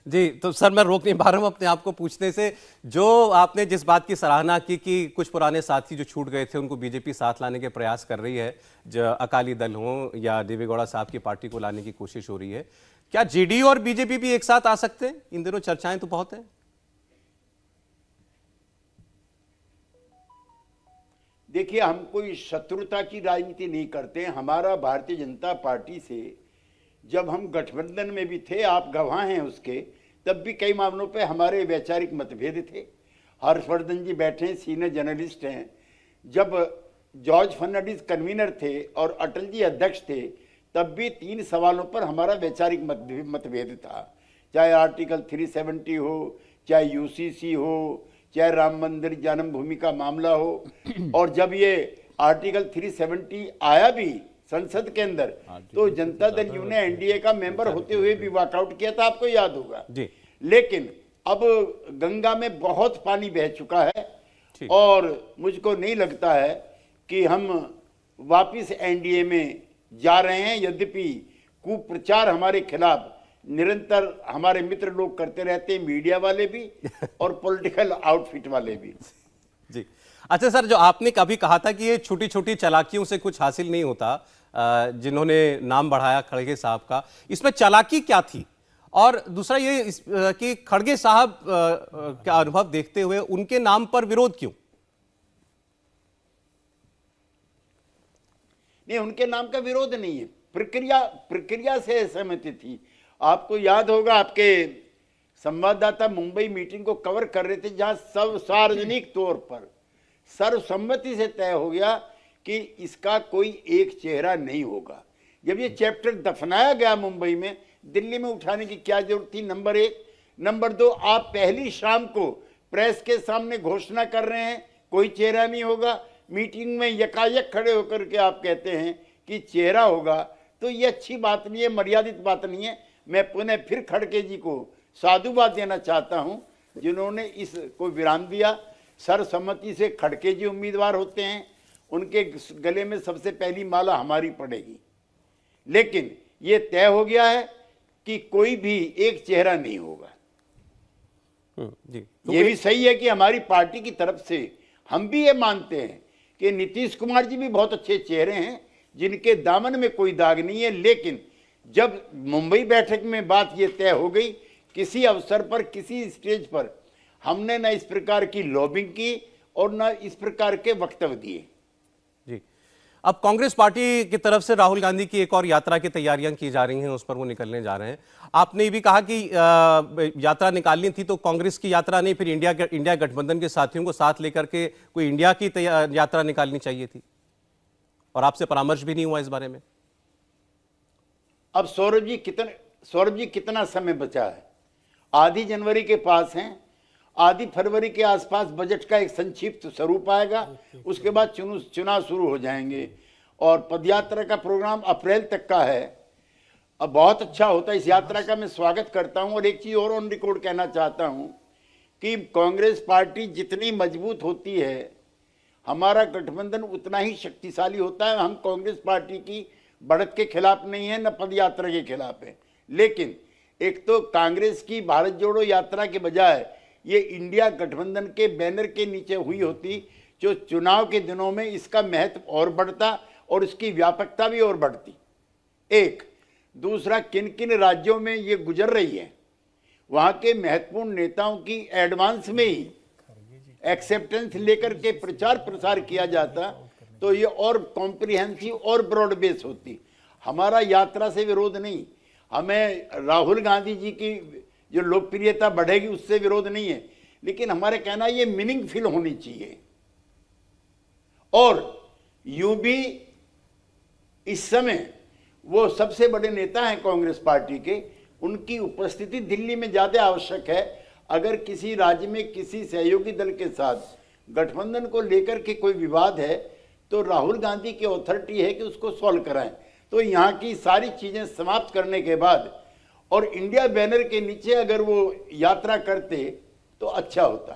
जी, तो सर मैं रोक नहीं पा रहा हूँ अपने आप को पूछने से। जो आपने जिस बात की सराहना की कि कुछ पुराने साथी जो छूट गए थे उनको बीजेपी साथ लाने के प्रयास कर रही है, जो अकाली दल हो या देवेगौड़ा साहब की पार्टी को लाने की कोशिश हो रही है, क्या जेडीयू और बीजेपी भी एक साथ आ सकते हैं? इन दिनों चर्चाएं तो बहुत है। देखिए, हम कोई शत्रुता की राजनीति नहीं करते। हमारा भारतीय जनता पार्टी से जब हम गठबंधन में भी थे, आप गवाह हैं उसके, तब भी कई मामलों पे हमारे वैचारिक मतभेद थे। हर्षवर्धन जी बैठे, सीनियर जर्नलिस्ट हैं। जब जॉर्ज फर्नांडिस कन्वीनर थे और अटल जी अध्यक्ष थे, तब भी 3 सवालों पर हमारा वैचारिक मतभेद था। चाहे आर्टिकल 370 हो, चाहे यूसीसी हो, चाहे राम मंदिर जन्मभूमि का मामला हो। और जब ये आर्टिकल 370 आया भी संसद के अंदर, तो जनता दल यू ने एनडीए का मेंबर होते हुए भी वॉकआउट किया था, आपको याद होगा जी। लेकिन अब गंगा में बहुत पानी बह चुका है और मुझको नहीं लगता है कि हम वापिस एनडीए में जा रहे हैं। यद्यपि कुप्रचार हमारे खिलाफ निरंतर हमारे मित्र लोग करते रहते हैं, मीडिया वाले भी और पॉलिटिकल आउटफिट वाले भी जी। अच्छा सर, जो आपने कभी कहा था कि ये छोटी छोटी चालाकियों से कुछ हासिल नहीं होता, जिन्होंने नाम बढ़ाया खड़गे साहब का, इसमें चालाकी क्या थी? और दूसरा ये कि खड़गे साहब का अनुभव देखते हुए उनके नाम पर विरोध क्यों? नहीं, उनके नाम का विरोध नहीं है, प्रक्रिया से सहमति थी। आपको याद होगा, आपके संवाददाता मुंबई मीटिंग को कवर कर रहे थे, जहां सब सार्वजनिक तौर पर सर्वसम्मति से तय हो गया कि इसका कोई एक चेहरा नहीं होगा। जब ये चैप्टर दफनाया गया मुंबई में, दिल्ली में उठाने की क्या जरूरत थी? नंबर 1। नंबर 2, आप पहली शाम को प्रेस के सामने घोषणा कर रहे हैं कोई चेहरा नहीं होगा, मीटिंग में यकायक खड़े होकर के आप कहते हैं कि चेहरा होगा, तो ये अच्छी बात नहीं है, मर्यादित बात नहीं है। मैं पुनः फिर खड़गे जी को साधुवाद देना चाहता हूं, जिन्होंने इसको विराम दिया। सर्वसम्मति से खड़गे जी उम्मीदवार होते हैं, उनके गले में सबसे पहली माला हमारी पड़ेगी। लेकिन ये तय हो गया है कि कोई भी एक चेहरा नहीं होगा जी। तो ये भी सही है कि हमारी पार्टी की तरफ से हम भी ये मानते हैं कि नीतीश कुमार जी भी बहुत अच्छे चेहरे हैं, जिनके दामन में कोई दाग नहीं है। लेकिन जब मुंबई बैठक में बात ये तय हो गई, किसी अवसर पर किसी स्टेज पर हमने न इस प्रकार की लॉबिंग की और न इस प्रकार के वक्तव्य दिए जी। अब कांग्रेस पार्टी की तरफ से राहुल गांधी की एक और यात्रा की तैयारियां की जा रही हैं, उस पर वो निकलने जा रहे हैं। आपने ये भी कहा कि यात्रा निकालनी थी तो कांग्रेस की यात्रा नहीं, फिर इंडिया गठबंधन के साथियों को साथ लेकर के कोई इंडिया की यात्रा निकालनी चाहिए थी, और आपसे परामर्श भी नहीं हुआ इस बारे में। अब सौरभ जी कितना समय बचा है? आधी जनवरी के पास हैं, आधी फरवरी के आसपास बजट का एक संक्षिप्त स्वरूप आएगा, उसके बाद चुनाव शुरू हो जाएंगे और पदयात्रा का प्रोग्राम अप्रैल तक का है। अब बहुत अच्छा होता है, इस यात्रा का मैं स्वागत करता हूं। और एक चीज और ऑन रिकॉर्ड कहना चाहता हूं कि कांग्रेस पार्टी जितनी मजबूत होती है, हमारा गठबंधन उतना ही शक्तिशाली होता है। हम कांग्रेस पार्टी की बढ़त के खिलाफ नहीं है, न पदयात्रा के खिलाफ है। लेकिन एक तो कांग्रेस की भारत जोड़ो यात्रा के बजाय ये इंडिया गठबंधन के बैनर के नीचे हुई होती, जो चुनाव के दिनों में इसका महत्व और बढ़ता और इसकी व्यापकता भी और बढ़ती। एक दूसरा, किन किन राज्यों में ये गुजर रही है, वहां के महत्वपूर्ण नेताओं की एडवांस में ही एक्सेप्टेंस लेकर के प्रचार प्रसार किया जाता, तो ये और कॉम्प्रिहेंसिव और ब्रॉड बेस होती। हमारा यात्रा से विरोध नहीं, हमें राहुल गांधी जी की जो लोकप्रियता बढ़ेगी उससे विरोध नहीं है, लेकिन हमारे कहना ये मीनिंगफुल होनी चाहिए। और यूं भी इस समय वो सबसे बड़े नेता हैं कांग्रेस पार्टी के, उनकी उपस्थिति दिल्ली में ज्यादा आवश्यक है। अगर किसी राज्य में किसी सहयोगी दल के साथ गठबंधन को लेकर के कोई विवाद है, तो राहुल गांधी की अथॉरिटी है कि उसको सॉल्व कराएं। तो यहाँ की सारी चीजें समाप्त करने के बाद और इंडिया बैनर के नीचे अगर वो यात्रा करते तो अच्छा होता।